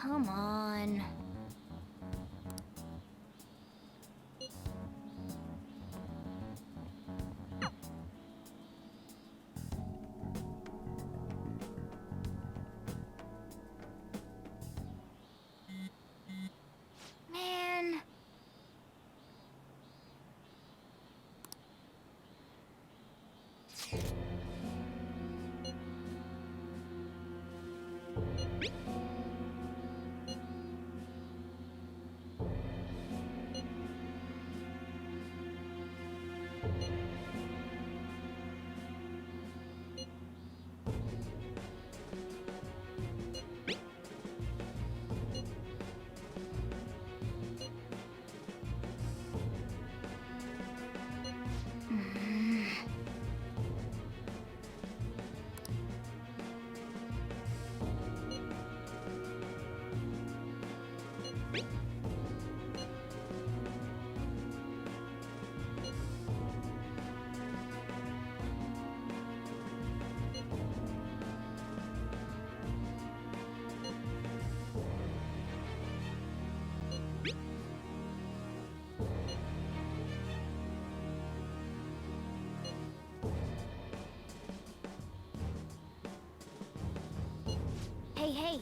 come on. Man. Hey, hey.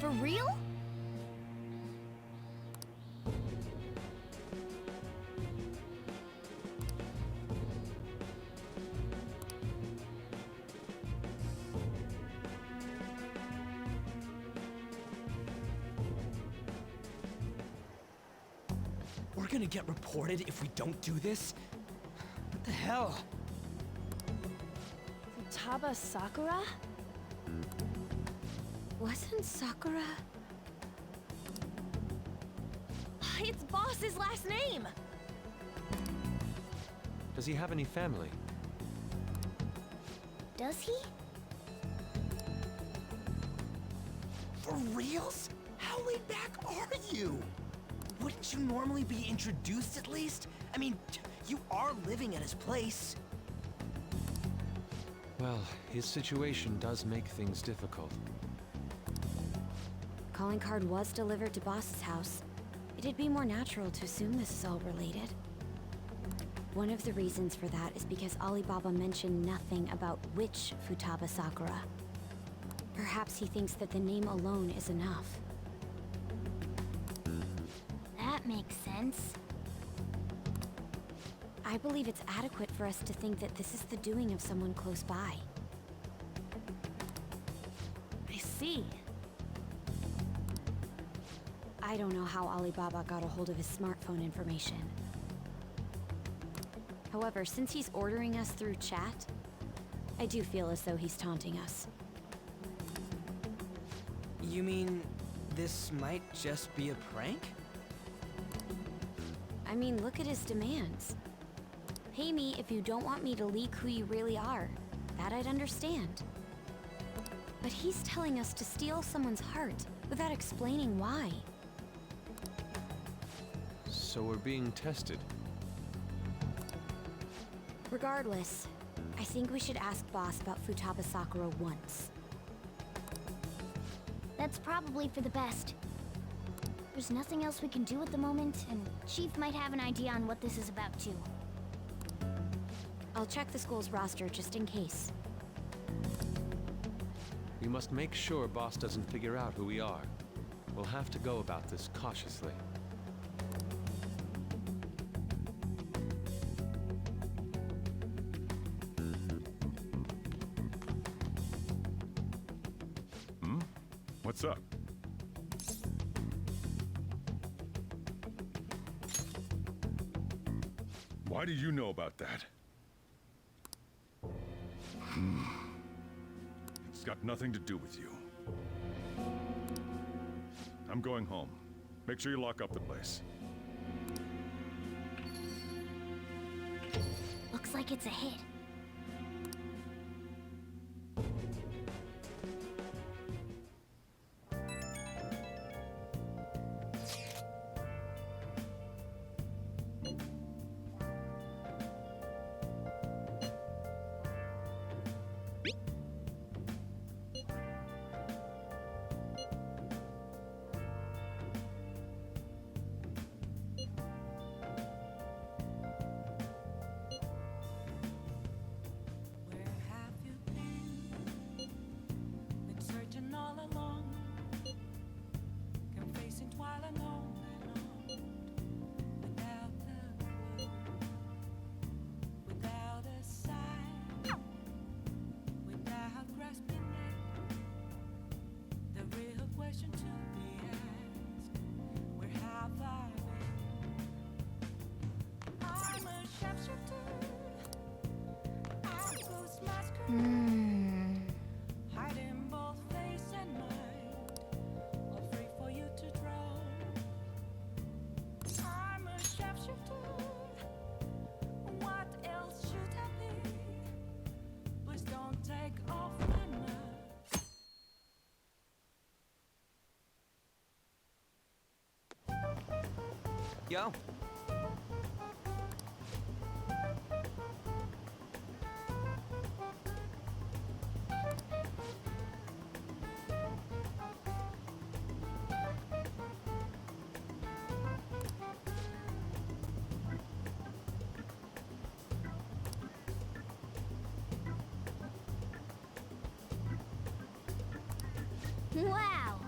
For real? We're gonna get reported if we don't do this? What the hell? Futaba Sakura? Wasn't Sakura... It's Boss's last name! Does he have any family? Does he? For reals? How laid back are you? Wouldn't you normally be introduced at least? I mean, you are living at his place. Well, his situation does make things difficult. Calling card was delivered to Boss's house. It'd be more natural to assume this is all related. One of the reasons for that is because Alibaba mentioned nothing about which Futaba Sakura. Perhaps he thinks that the name alone is enough. That makes sense. I believe it's adequate for us to think that this is the doing of someone close by. I see. I don't know how Alibaba got a hold of his smartphone information. However, since he's ordering us through chat, I do feel as though he's taunting us. You mean this might just be a prank? I mean, look at his demands. Pay me if you don't want me to leak who you really are. That I'd understand. But he's telling us to steal someone's heart without explaining why. So we're being tested. Regardless, I think we should ask Boss about Futaba Sakura once. That's probably for the best. There's nothing else we can do at the moment, and Chief might have an idea on what this is about too. I'll check the school's roster just in case. We must make sure Boss doesn't figure out who we are. We'll have to go about this cautiously. What's up? Why do you know about that? It's got nothing to do with you. I'm going home. Make sure you lock up the place. Looks like it's a hit. Where have you been? Been searching all along, confessing while alone and on, without a clue, without a sign, without grasping it. The real question to be asked: where have I been? I'm a sharpshooter. Hiding both face and mind, all free for you to draw. I'm a sharpshooter. What else should I be? Please don't take off my mask. Yo. Wow!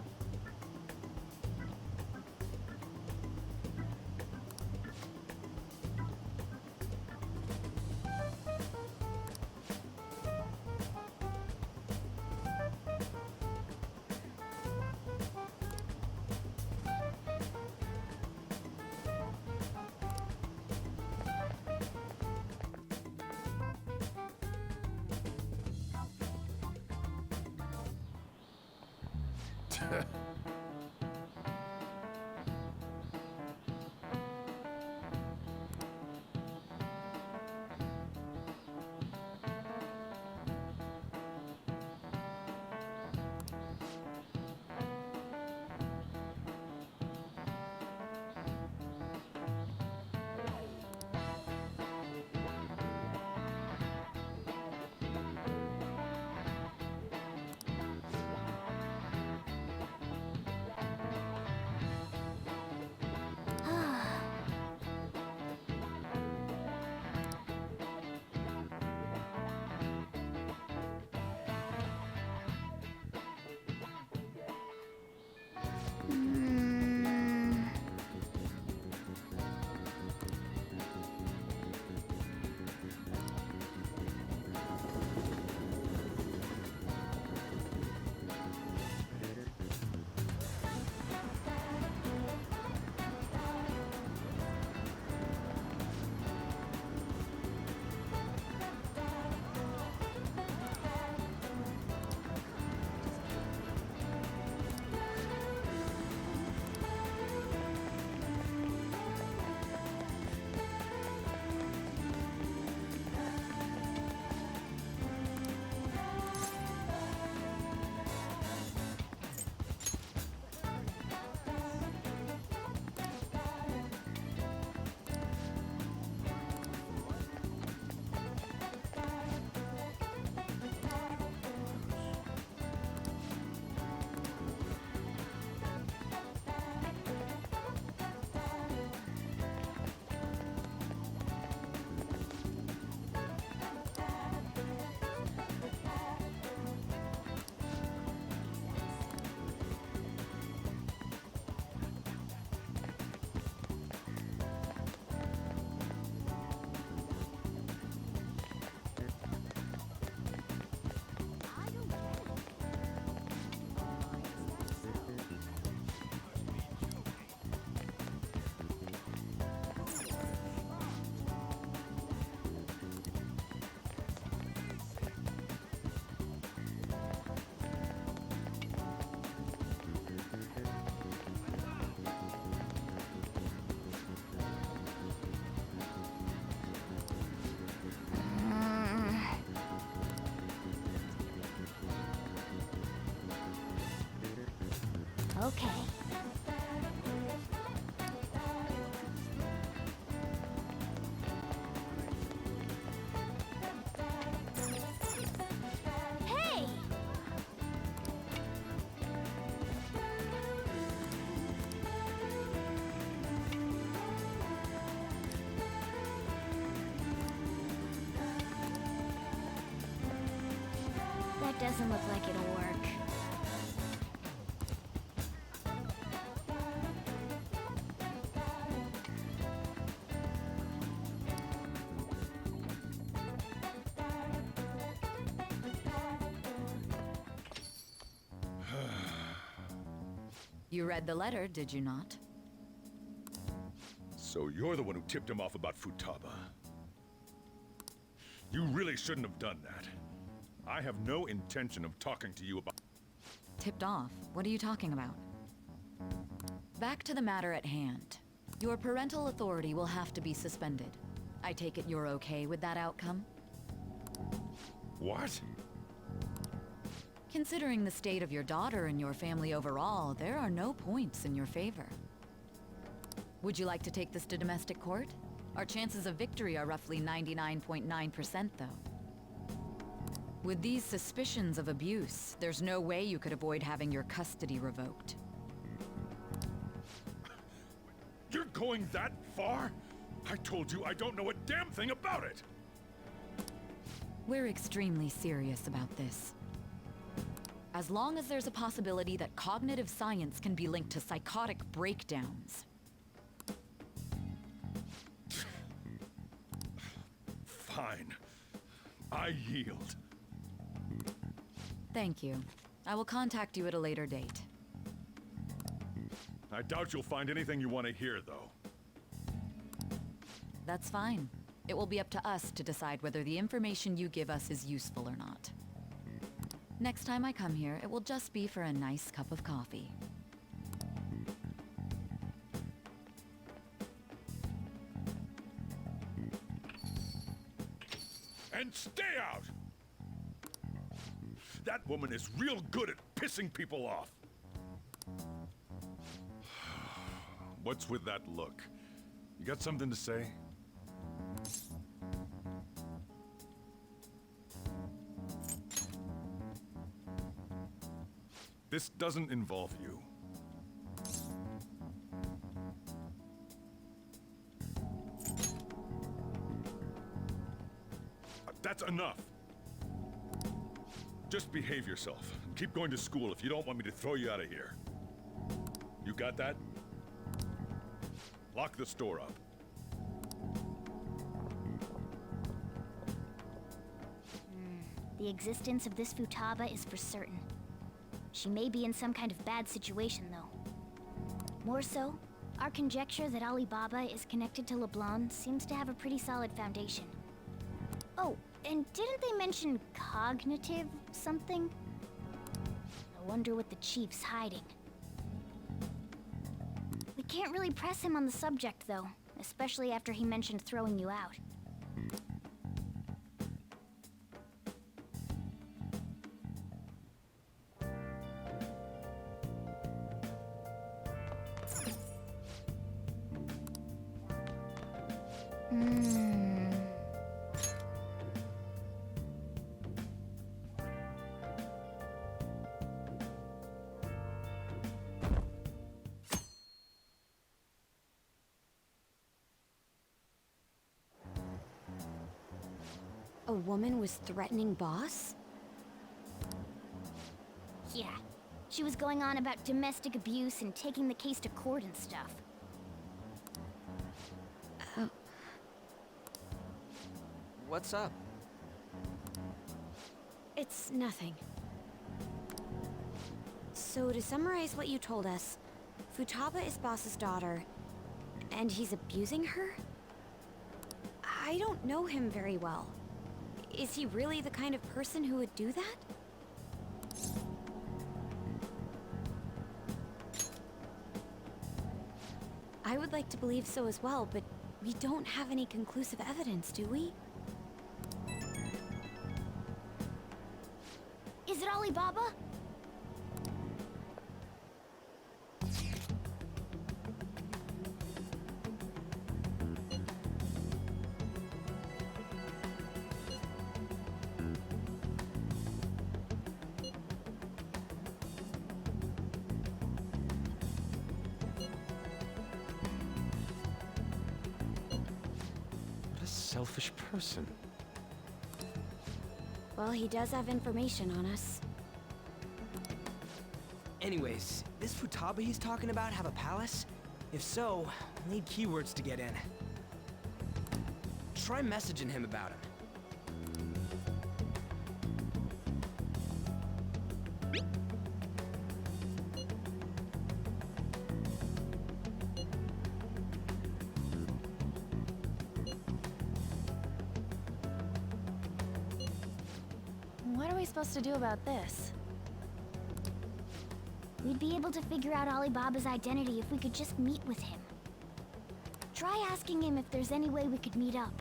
Okay. Hey! That doesn't look like it'll work. You read the letter, did you not? So you're the one who tipped him off about Futaba. You really shouldn't have done that. I have no intention of talking to you about... Tipped off? What are you talking about? Back to the matter at hand. Your parental authority will have to be suspended. I take it you're okay with that outcome? What? Considering the state of your daughter and your family overall, there are no points in your favor. Would you like to take this to domestic court? Our chances of victory are roughly 99.9%, though. With these suspicions of abuse, there's no way you could avoid having your custody revoked. You're going that far? I told you I don't know a damn thing about it! We're extremely serious about this. As long as there's a possibility that cognitive science can be linked to psychotic breakdowns. Fine. I yield. Thank you. I will contact you at a later date. I doubt you'll find anything you want to hear, though. That's fine. It will be up to us to decide whether the information you give us is useful or not. Next time I come here, it will just be for a nice cup of coffee. And stay out! That woman is real good at pissing people off. What's with that look? You got something to say? This doesn't involve you. That's enough. Just behave yourself. Keep going to school if you don't want me to throw you out of here. You got that? Lock the store up. The existence of this Futaba is for certain. She may be in some kind of bad situation, though. More so, our conjecture that Alibaba is connected to LeBlanc seems to have a pretty solid foundation. Oh, and didn't they mention cognitive something? I wonder what the chief's hiding. We can't really press him on the subject, though, especially after he mentioned throwing you out. A woman was threatening Boss? Yeah, she was going on about domestic abuse and taking the case to court and stuff. What's up? It's nothing. So to summarize what you told us, Futaba is Boss's daughter, and he's abusing her? I don't know him very well. Is he really the kind of person who would do that? I would like to believe so as well, but we don't have any conclusive evidence, do we? Is it Alibaba? selfish person. Well, he does have information on us. Anyways, this Futaba he's talking about have a palace? If so, we'll need keywords to get in. Try messaging him about him. What are we supposed to do about this? We'd be able to figure out Alibaba's identity if we could just meet with him. Try asking him if there's any way we could meet up.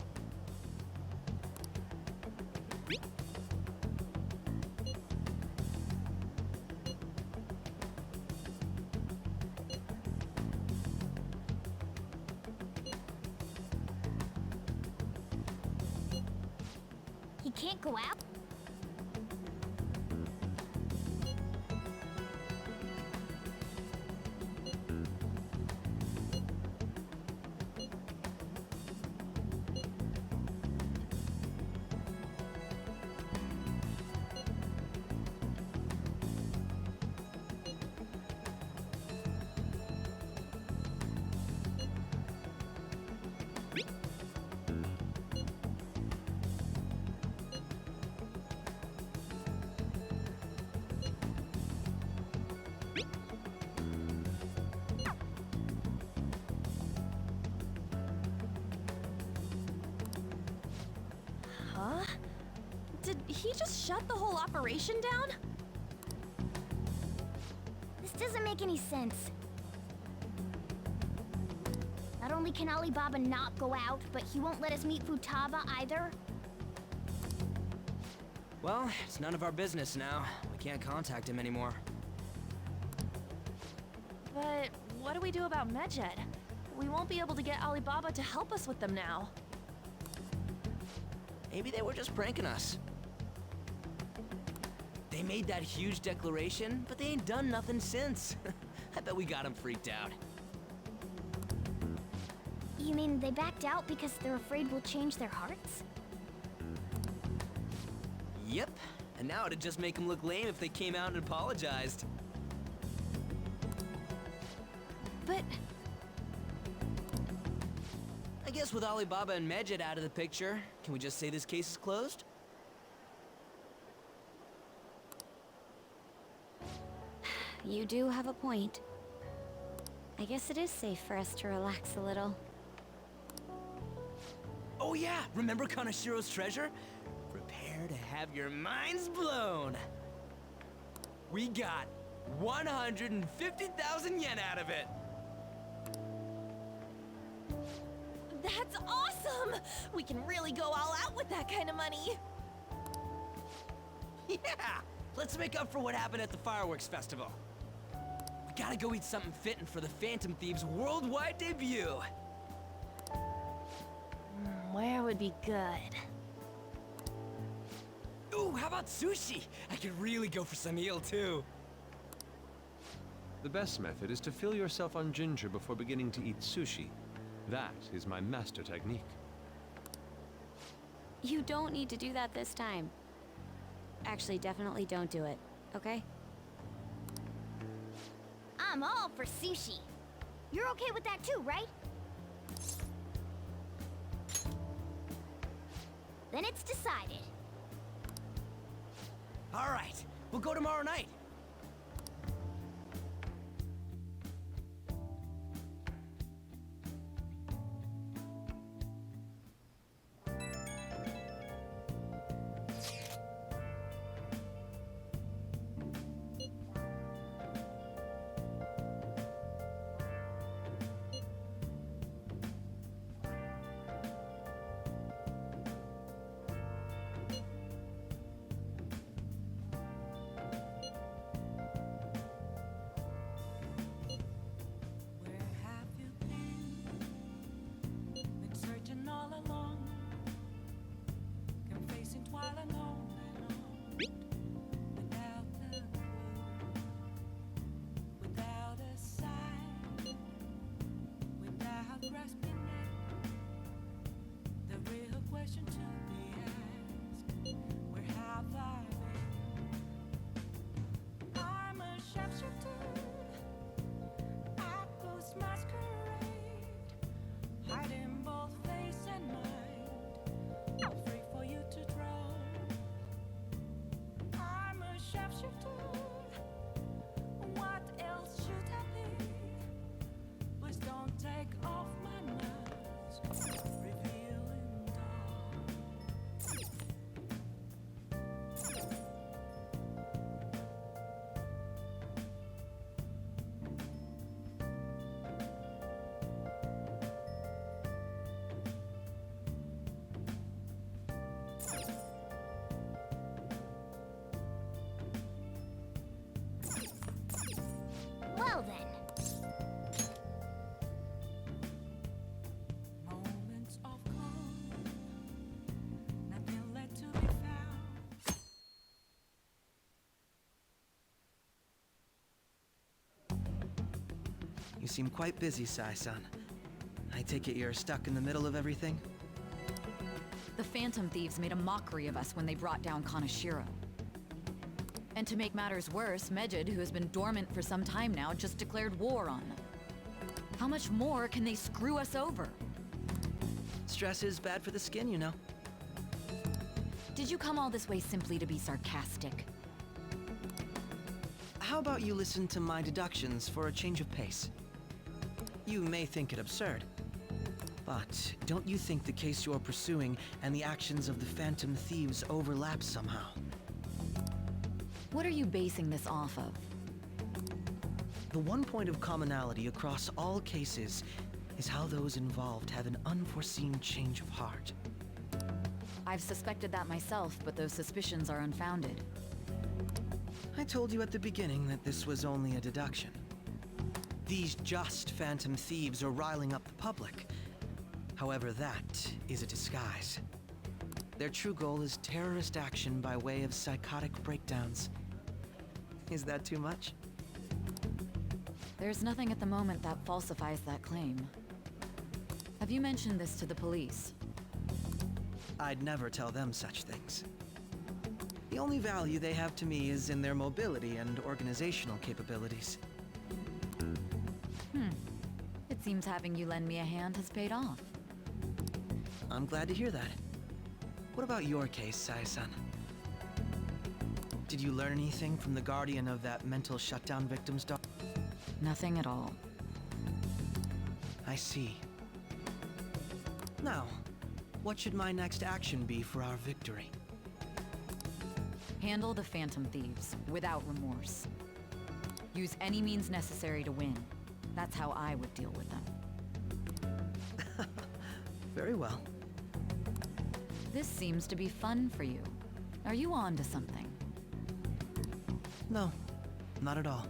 He can't go out? Huh? Did he just shut the whole operation down? This doesn't make any sense. Not only can Alibaba not go out, but he won't let us meet Futaba either. Well, it's none of our business now. We can't contact him anymore. But what do we do about Medjed? We won't be able to get Alibaba to help us with them now. Maybe they were just pranking us. They made that huge declaration, but they ain't done nothing since. I bet we got them freaked out. You mean they backed out because they're afraid we'll change their hearts? Yep, and now it'd just make them look lame if they came out and apologized. But I guess with Alibaba and Medjed out of the picture, can we just say this case is closed? You do have a point. I guess it is safe for us to relax a little. Oh yeah, remember Kanashiro's treasure? Prepare to have your minds blown. We got 150,000 yen out of it. that's awesome! We can really go all out with that kind of money. Yeah, let's make up for what happened at the fireworks festival. We gotta go eat something fitting for the Phantom Thieves' worldwide debut. Where would be good? Ooh, how about sushi? I could really go for some eel too. The best method is to fill yourself on ginger before beginning to eat sushi. That is my master technique. You don't need to do that this time. Actually, definitely don't do it, okay? I'm all for sushi. You're okay with that too, right? Then it's decided. All right, we'll go tomorrow night. You seem quite busy, Sai-san. I take it you're stuck in the middle of everything? The Phantom Thieves made a mockery of us when they brought down Kaneshiro. And to make matters worse, Medjed, who has been dormant for some time now, just declared war on them. How much more can they screw us over? Stress is bad for the skin, you know. Did you come all this way simply to be sarcastic? How about you listen to my deductions for a change of pace? You may think it absurd, but don't you think the case you're pursuing and the actions of the Phantom Thieves overlap somehow? What are you basing this off of? The one point of commonality across all cases is how those involved have an unforeseen change of heart. I've suspected that myself, but those suspicions are unfounded. I told you at the beginning that this was only a deduction. These just Phantom Thieves are riling up the public. However, that is a disguise. Their true goal is terrorist action by way of psychotic breakdowns. Is that too much? There's nothing at the moment that falsifies that claim. Have you mentioned this to the police? I'd never tell them such things. The only value they have to me is in their mobility and organizational capabilities. It seems having you lend me a hand has paid off. I'm glad to hear that. What about your case, Sai-san? Did you learn anything from the guardian of that mental shutdown victim's daughter? Nothing at all. I see. Now, what should my next action be for our victory? Handle the Phantom Thieves, without remorse. Use any means necessary to win. That's how I would deal with them. Very well. This seems to be fun for you. Are you on to something? No, not at all.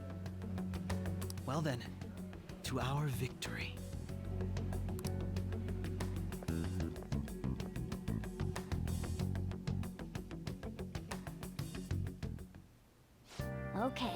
Well then, to our victory. Okay.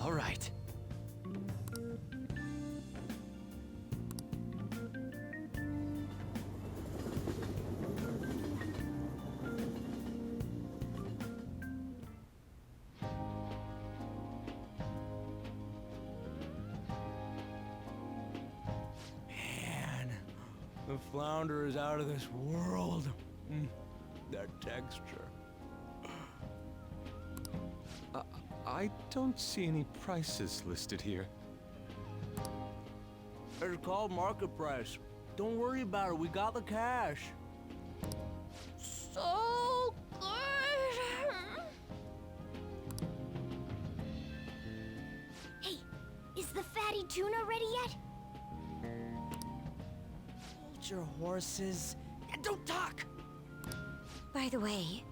All right. Man, the flounder is out of this world. That texture. I don't see any prices listed here. It's called market price. Don't worry about it. We got the cash. So good. Hey, is the fatty tuna ready yet? Hold your horses and don't talk! By the way,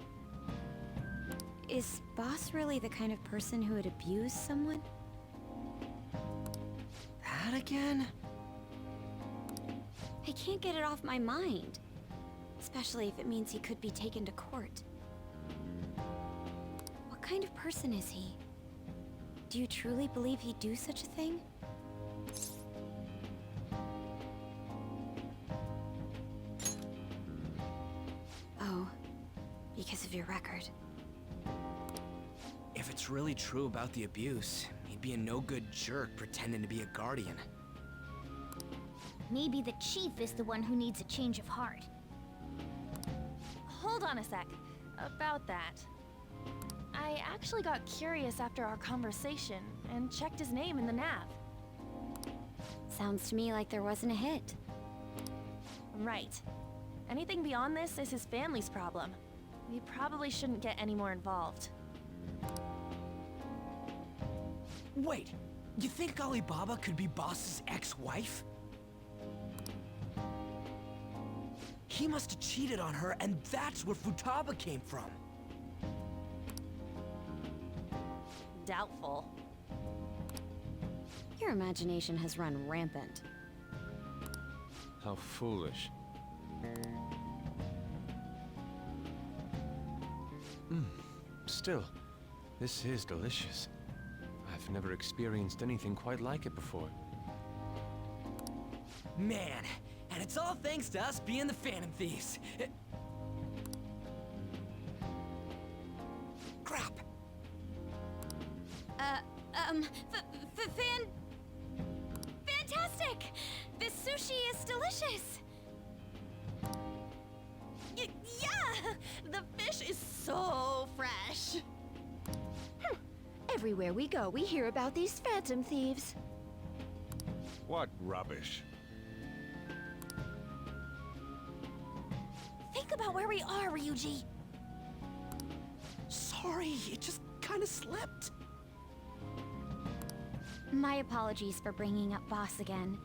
is Boss really the kind of person who would abuse someone? That again? I can't get it off my mind. Especially if it means he could be taken to court. What kind of person is he? Do you truly believe he'd do such a thing? Oh, because of your record. If it's really true about the abuse, he'd be a no-good jerk pretending to be a guardian. Maybe the chief is the one who needs a change of heart. Hold on a sec. About that. I actually got curious after our conversation and checked his name in the nav. Sounds to me like there wasn't a hit. Right. Anything beyond this is his family's problem. We probably shouldn't get any more involved. Wait, you think Alibaba could be Boss's ex-wife? He must have cheated on her, and that's where Futaba came from. doubtful. Your imagination has run rampant. How foolish. Still, this is delicious. I've never experienced anything quite like it before. Man, and it's all thanks to us being the Phantom Thieves. Crap. Fantastic! This sushi is delicious! Yeah! The fish is so fresh. Everywhere we go, we hear about these phantom thieves. What rubbish. Think about where we are, Ryuji. Sorry, it just kind of slipped. My apologies for bringing up Boss again.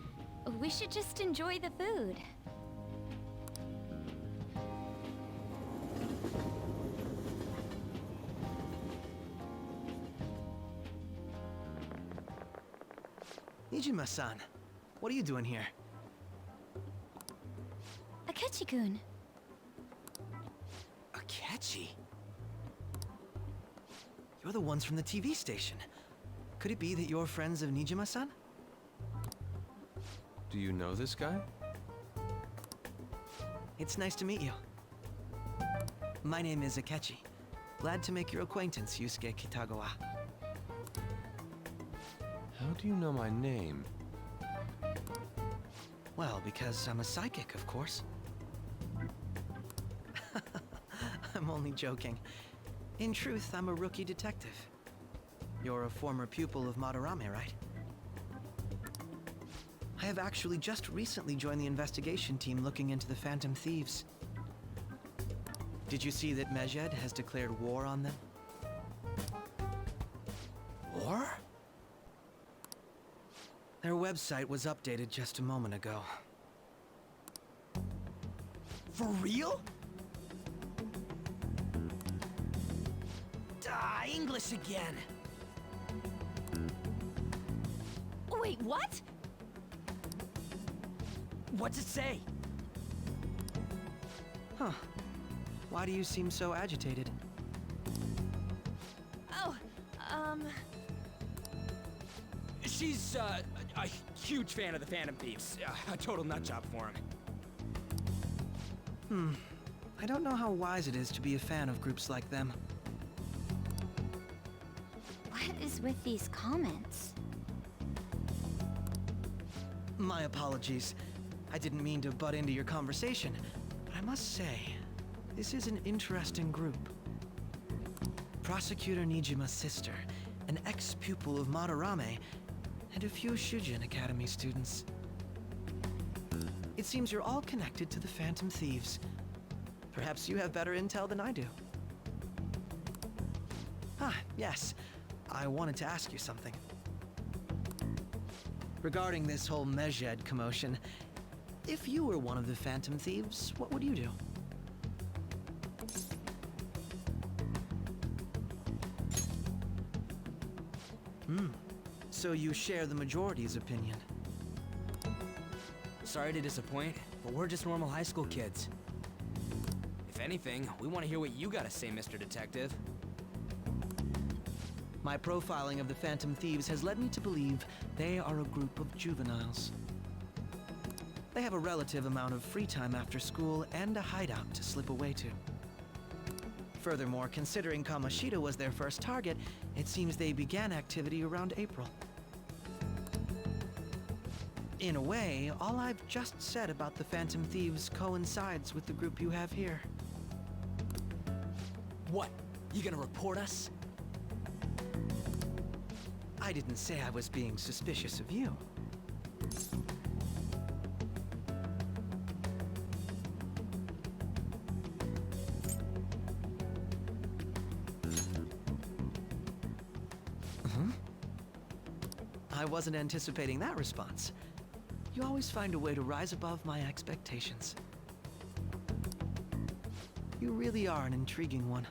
We should just enjoy the food. Nijima-san, what are you doing here? Akechi-kun. Akechi? You're the ones from the TV station. Could it be that you're friends of Nijima-san? Do you know this guy? It's nice to meet you. My name is Akechi. Glad to make your acquaintance, Yusuke Kitagawa. How do you know my name? Well, because I'm a psychic, of course. I'm only joking. In truth, I'm a rookie detective. You're a former pupil of Madarame, right? I have actually just recently joined the investigation team looking into the Phantom Thieves. Did you see that Mejed has declared war on them? War? Their website was updated just a moment ago. For real? English again. Wait, what? What's it say? Huh. Why do you seem so agitated? Oh, She's, a huge fan of the Phantom Thieves. A total nutjob for him. I don't know how wise it is to be a fan of groups like them. What is with these comments? My apologies. I didn't mean to butt into your conversation, but I must say, this is an interesting group. Prosecutor Nijima's sister, an ex-pupil of Madarame, and a few Shujin Academy students. It seems you're all connected to the Phantom Thieves. Perhaps you have better intel than I do. Ah, yes. I wanted to ask you something. Regarding this whole Mejed commotion, if you were one of the Phantom Thieves, what would you do? So you share the majority's opinion. Sorry to disappoint, but we're just normal high school kids. If anything, we want to hear what you gotta say, Mr. Detective. My profiling of the Phantom Thieves has led me to believe they are a group of juveniles. They have a relative amount of free time after school and a hideout to slip away to. Furthermore, considering Kamoshida was their first target, it seems they began activity around April. In a way, all I've just said about the Phantom Thieves coincides with the group you have here. What? You gonna report us? I didn't say I was being suspicious of you. I wasn't anticipating that response. You always find a way to rise above my expectations. You really are an intriguing one.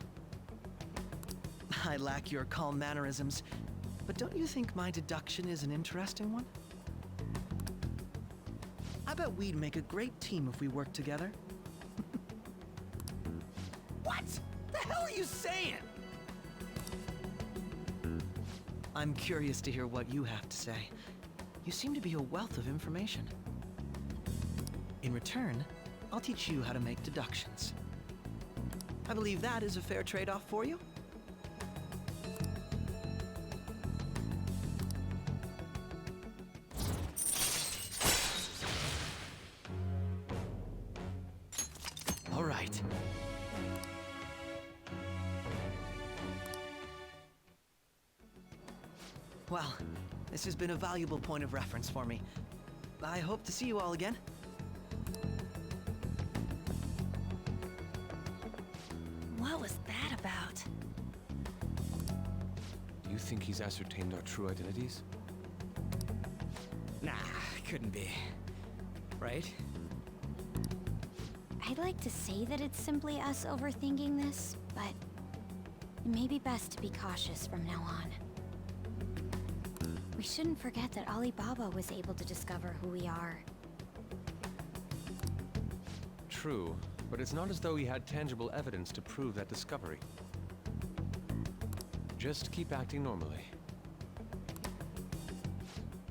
I lack your calm mannerisms, but don't you think my deduction is an interesting one? I bet we'd make a great team if we worked together. What? The hell are you saying? I'm curious to hear what you have to say. You seem to be a wealth of information. In return, I'll teach you how to make deductions. I believe that is a fair trade-off for you. All right. Well, this has been a valuable point of reference for me. I hope to see you all again. What was that about? Do you think he's ascertained our true identities? Nah, couldn't be. Right? I'd like to say that it's simply us overthinking this, but it may be best to be cautious from now on. We shouldn't forget that Alibaba was able to discover who we are. True, but it's not as though he had tangible evidence to prove that discovery. Just keep acting normally.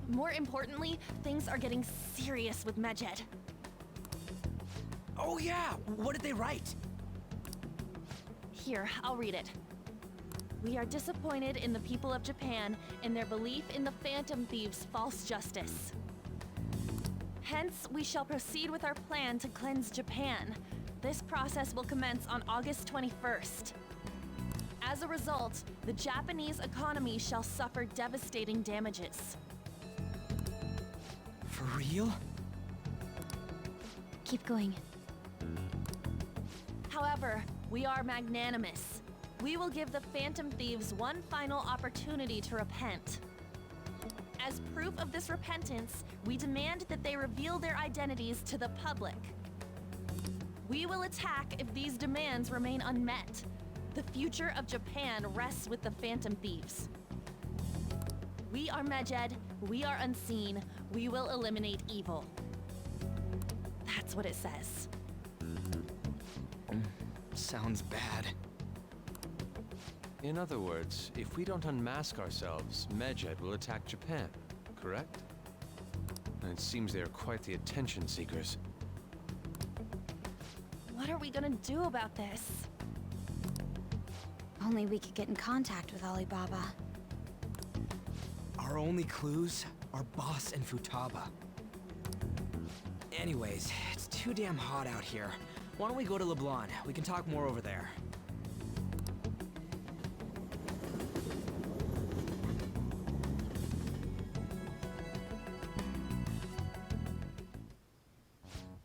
More importantly, things are getting serious with Medjed. Oh yeah, what did they write? Here, I'll read it. We are disappointed in the people of Japan in their belief in the Phantom Thieves' false justice. Hence, we shall proceed with our plan to cleanse Japan. This process will commence on August 21st. As a result, the Japanese economy shall suffer devastating damages. For real? Keep going. However, we are magnanimous. We will give the Phantom Thieves one final opportunity to repent. As proof of this repentance, we demand that they reveal their identities to the public. We will attack if these demands remain unmet. The future of Japan rests with the Phantom Thieves. We are Medjed, we are unseen, we will eliminate evil. That's what it says. Sounds bad. In other words, if we don't unmask ourselves, Medjed will attack Japan, correct? And it seems they are quite the attention seekers. What are we gonna do about this? Only we could get in contact with Alibaba. Our only clues are Boss and Futaba. Anyways, it's too damn hot out here. Why don't we go to LeBlanc? We can talk more over there.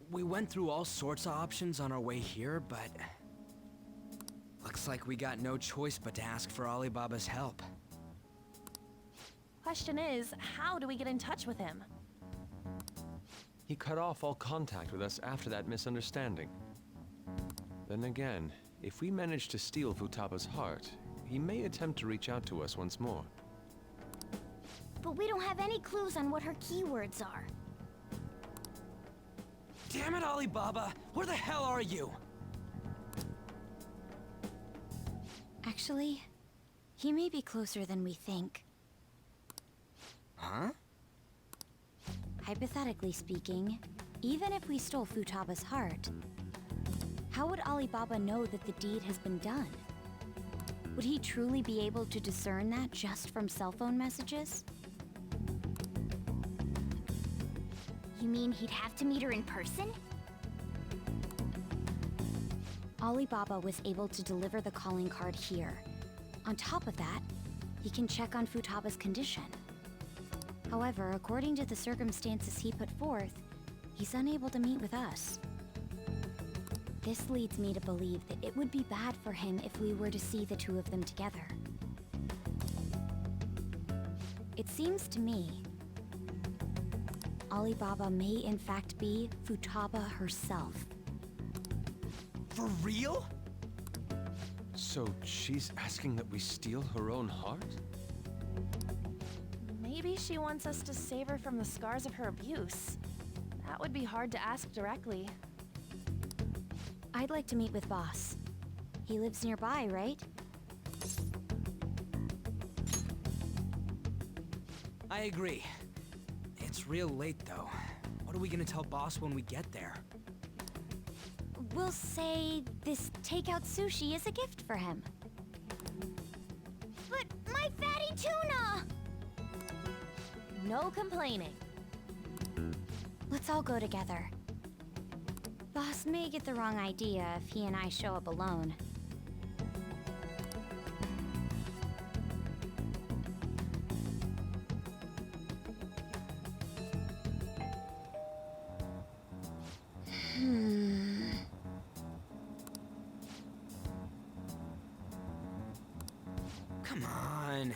We went through all sorts of options on our way here, but looks like we got no choice but to ask for Alibaba's help. Question is, how do we get in touch with him? He cut off all contact with us after that misunderstanding. Then again, if we manage to steal Futaba's heart, he may attempt to reach out to us once more. But we don't have any clues on what her keywords are. Damn it, Alibaba! Where the hell are you? Actually, he may be closer than we think. Huh? Hypothetically speaking, even if we stole Futaba's heart, how would Alibaba know that the deed has been done? Would he truly be able to discern that just from cell phone messages? You mean he'd have to meet her in person? Alibaba was able to deliver the calling card here. On top of that, he can check on Futaba's condition. However, according to the circumstances he put forth, he's unable to meet with us. This leads me to believe that it would be bad for him if we were to see the two of them together. It seems to me Alibaba may in fact be Futaba herself. For real? So she's asking that we steal her own heart? Maybe she wants us to save her from the scars of her abuse. That would be hard to ask directly. I'd like to meet with Boss. He lives nearby, right? I agree. It's real late, though. What are we gonna tell Boss when we get there? We'll say this takeout sushi is a gift for him. But my fatty tuna! No complaining. Let's all go together. Boss may get the wrong idea if he and I show up alone. Come on.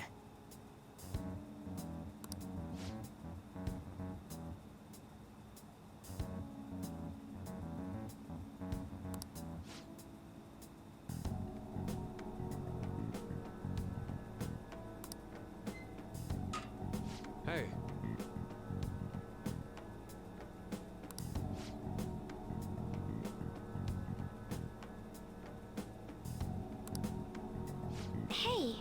Hey. Hey!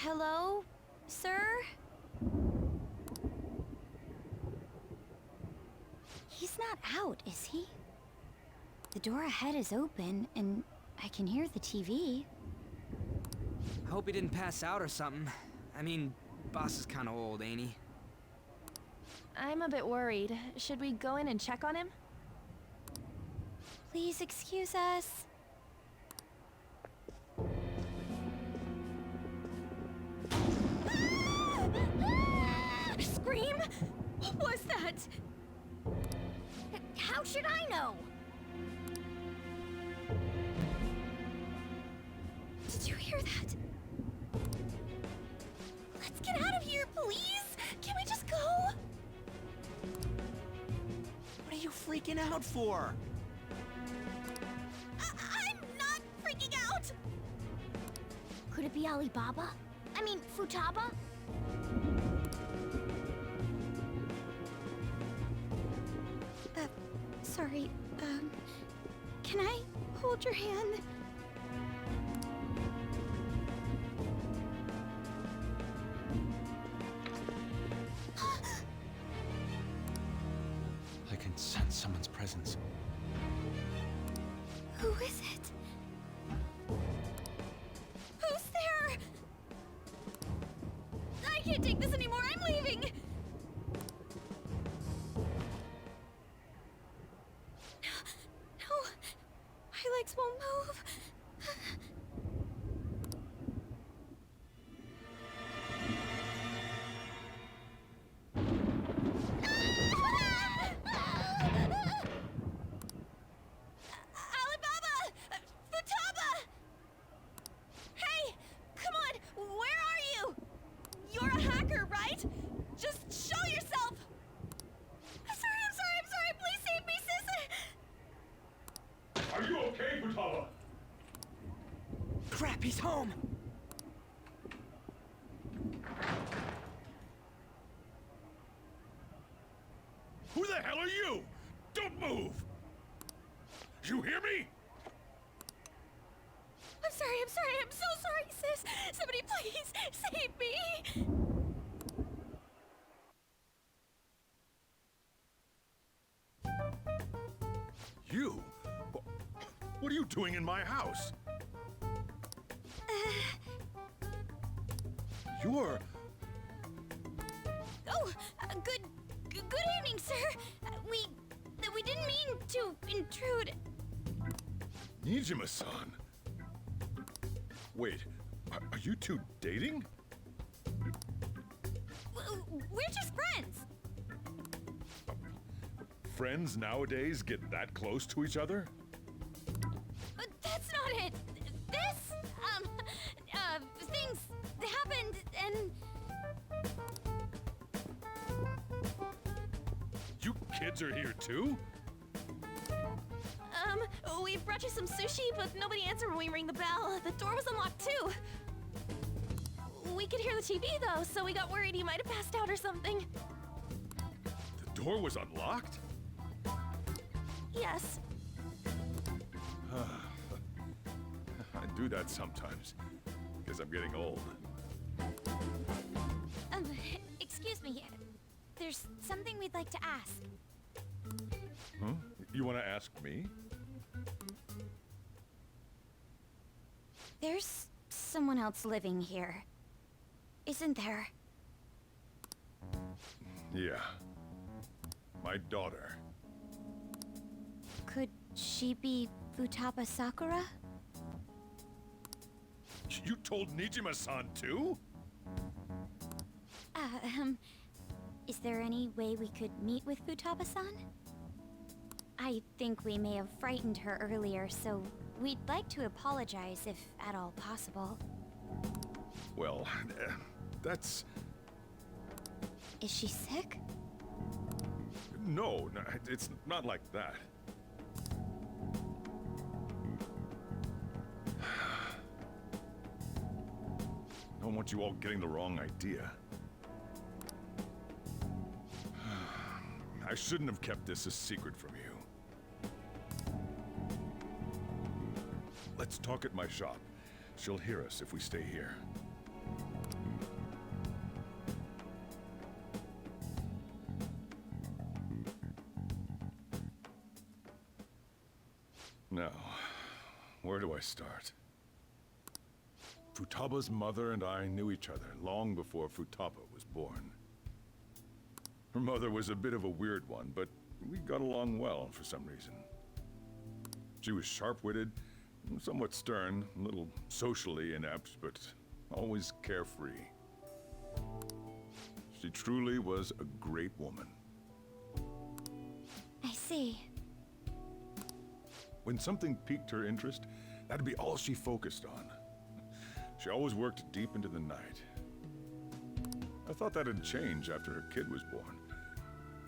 Hello, sir? He's not out, is he? The door ahead is open, and I can hear the TV. I hope he didn't pass out or something. I mean, Boss is kinda old, ain't he? I'm a bit worried. Should we go in and check on him? Please excuse us. Scream? What was that? How should I know? Did you hear that? Let's get out of here, please! Can we just go? What are you freaking out for? I'm not freaking out! Could it be Alibaba? I mean, Futaba? Sorry, can I hold your hand? I can sense someone's presence. Who is it? Who's there? I can't take this anymore, I'm leaving! No, my legs won't move. Alibaba! Futaba! Hey! Come on! Where are you? You're a hacker, right? Just show yourself! I'm sorry! Please save me, sis! Are you okay, Futaba? Crap, he's home! Who the hell are you? Don't move! You hear me? I'm sorry, I'm so sorry, sis! Somebody please save me! You? What are you doing in my house? You're... Oh, good evening, sir. We didn't mean to intrude. Nijima-san. Wait, are you two dating? We're just friends. Friends nowadays get that close to each other? But that's not it. This, things happened and... You kids are here too? We brought you some sushi, but nobody answered when we rang the bell. The door was unlocked too. We could hear the TV though, so we got worried you might have passed out or something. The door was unlocked? Yes. I do that sometimes. Guess I'm getting old. Excuse me. There's something we'd like to ask. Huh? You want to ask me? There's someone else living here, isn't there? Yeah. My daughter. Could she be Futaba Sakura? You told Nijima-san too? Is there any way we could meet with Futaba-san? I think we may have frightened her earlier, so we'd like to apologize if at all possible. Well, that's... Is she sick? No, it's not like that. I don't want you all getting the wrong idea. I shouldn't have kept this a secret from you. Let's talk at my shop. She'll hear us if we stay here. Now, where do I start? Futaba's mother and I knew each other long before Futaba was born. Her mother was a bit of a weird one, but we got along well for some reason. She was sharp-witted, somewhat stern, a little socially inept, but always carefree. She truly was a great woman. I see. When something piqued her interest, that'd be all she focused on. She always worked deep into the night. I thought that'd change after her kid was born,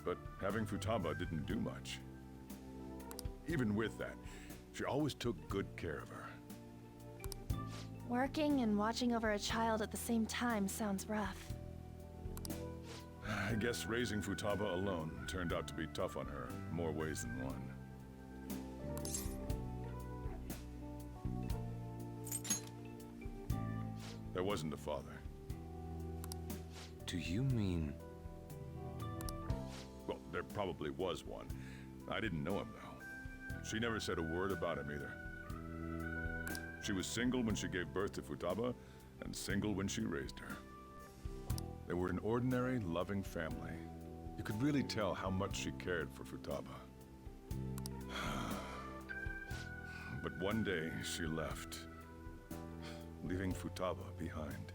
but having Futaba didn't do much. Even with that, she always took good care of her. Working and watching over a child at the same time sounds rough. I guess raising Futaba alone turned out to be tough on her in more ways than one. There wasn't a father. Do you mean... Well, there probably was one. I didn't know him, though. She never said a word about him, either. She was single when she gave birth to Futaba, and single when she raised her. They were an ordinary, loving family. You could really tell how much she cared for Futaba. But one day, she left, leaving Futaba behind.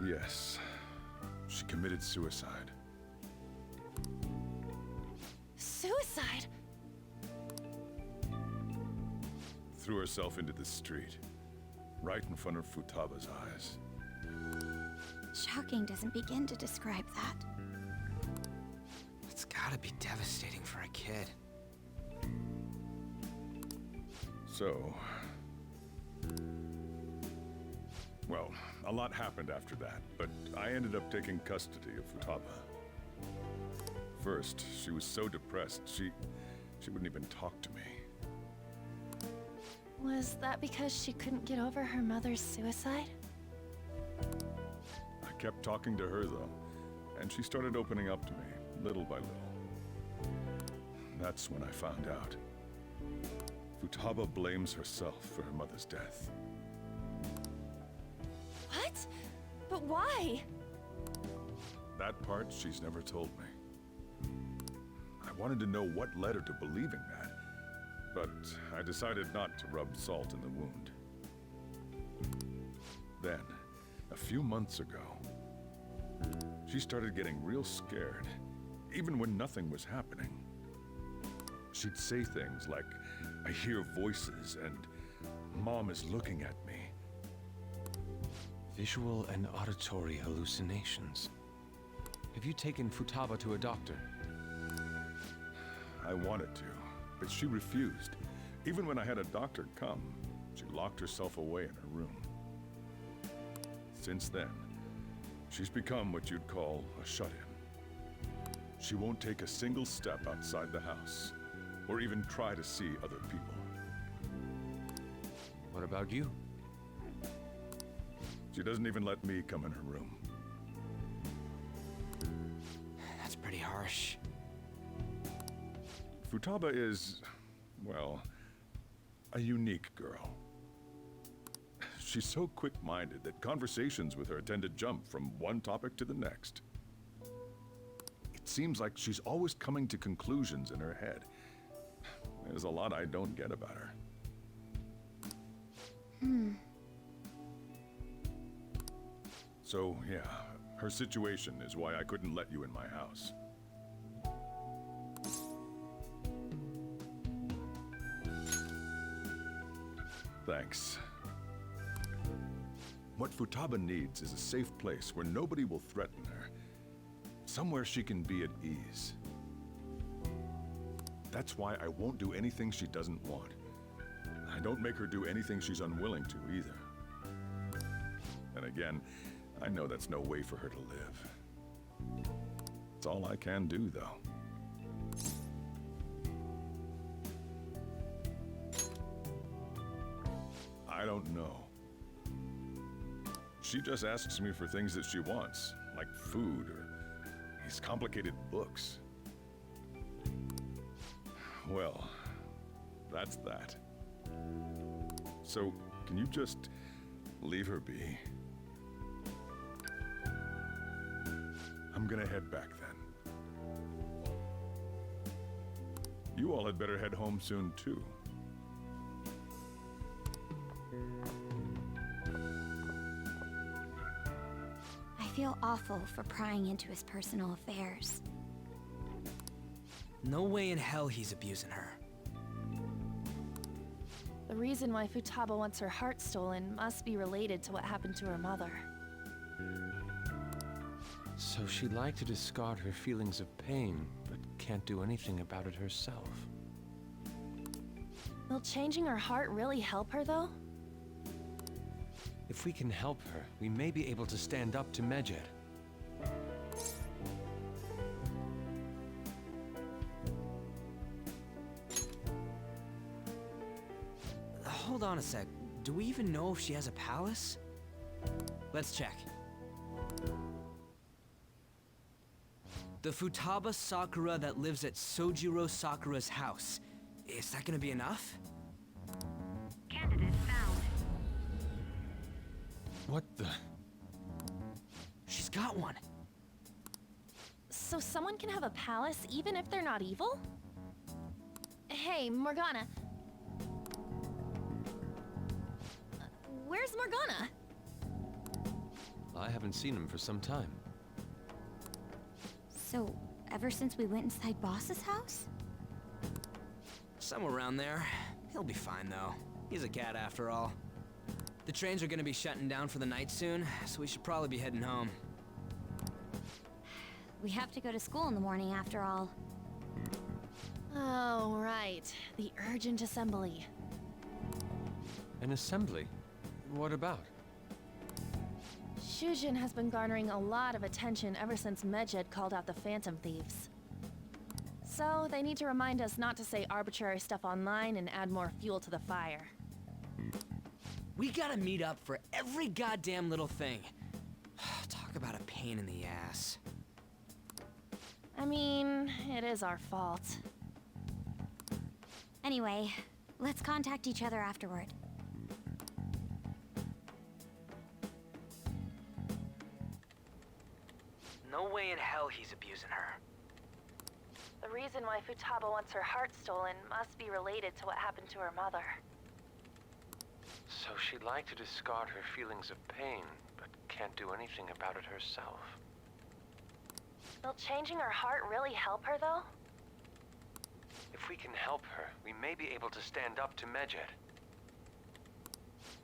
Yes, she committed suicide. Suicide? Threw herself into the street, right in front of Futaba's eyes. Shocking doesn't begin to describe that. It's gotta be devastating for a kid. So... Well, a lot happened after that, but I ended up taking custody of Futaba. First, she was so depressed, she wouldn't even talk to me. Was that because she couldn't get over her mother's suicide? I kept talking to her, though, and she started opening up to me, little by little. That's when I found out. Futaba blames herself for her mother's death. What? But why? That part she's never told me. I wanted to know what led her to believing that, but I decided not to rub salt in the wound. Then, a few months ago, she started getting real scared, even when nothing was happening. She'd say things like, "I hear voices," and "Mom is looking at me." Visual and auditory hallucinations. Have you taken Futaba to a doctor? I wanted to, but she refused. Even when I had a doctor come, she locked herself away in her room. Since then, she's become what you'd call a shut-in. She won't take a single step outside the house, or even try to see other people. What about you? She doesn't even let me come in her room. That's pretty harsh. Futaba is, well, a unique girl. She's so quick-minded that conversations with her tend to jump from one topic to the next. It seems like she's always coming to conclusions in her head. There's a lot I don't get about her. So, yeah, her situation is why I couldn't let you in my house. Thanks. What Futaba needs is a safe place where nobody will threaten her. Somewhere she can be at ease. That's why I won't do anything she doesn't want. I don't make her do anything she's unwilling to either. And again, I know that's no way for her to live. It's all I can do, though. I don't know. She just asks me for things that she wants, like food or these complicated books. Well, that's that. So, can you just leave her be? I'm gonna head back then. You all had better head home soon, too. I feel awful for prying into his personal affairs. No way in hell he's abusing her. The reason why Futaba wants her heart stolen must be related to what happened to her mother. So she'd like to discard her feelings of pain, but can't do anything about it herself. Will changing her heart really help her, though? If we can help her, we may be able to stand up to Medjed. Hold on a sec. Do we even know if she has a palace? Let's check. The Futaba Sakura that lives at Sojiro Sakura's house. Is that gonna be enough? Candidate found. What the? She's got one. So someone can have a palace even if they're not evil? Hey, Morgana. Where's Morgana? I haven't seen him for some time. So, ever since we went inside Boss's house? Somewhere around there. He'll be fine, though. He's a cat after all. The trains are gonna be shutting down for the night soon, so we should probably be heading home. We have to go to school in the morning after all. Oh, right. The urgent assembly. An assembly? What about? Shujin has been garnering a lot of attention ever since Medjed called out the Phantom Thieves. So, they need to remind us not to say arbitrary stuff online and add more fuel to the fire. We gotta meet up for every goddamn little thing. Talk about a pain in the ass. I mean, it is our fault. Anyway, Let's contact each other afterward. No way in hell he's abusing her. The reason why Futaba wants her heart stolen must be related to what happened to her mother. So she'd like to discard her feelings of pain, but can't do anything about it herself. Will changing her heart really help her, though? If we can help her, we may be able to stand up to Medjed.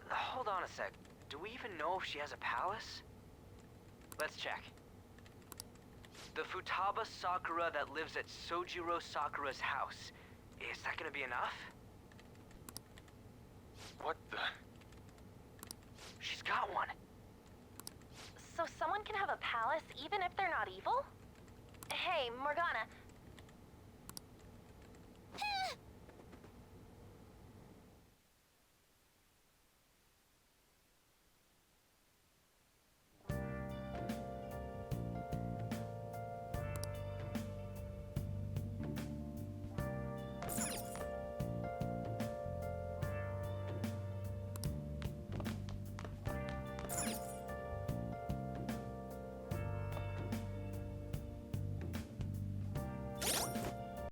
Hold on a sec. Do we even know if she has a palace? Let's check. The Futaba Sakura that lives at Sojiro Sakura's house. Is that gonna be enough? What the? She's got one. So someone can have a palace even if they're not evil? Hey, Morgana,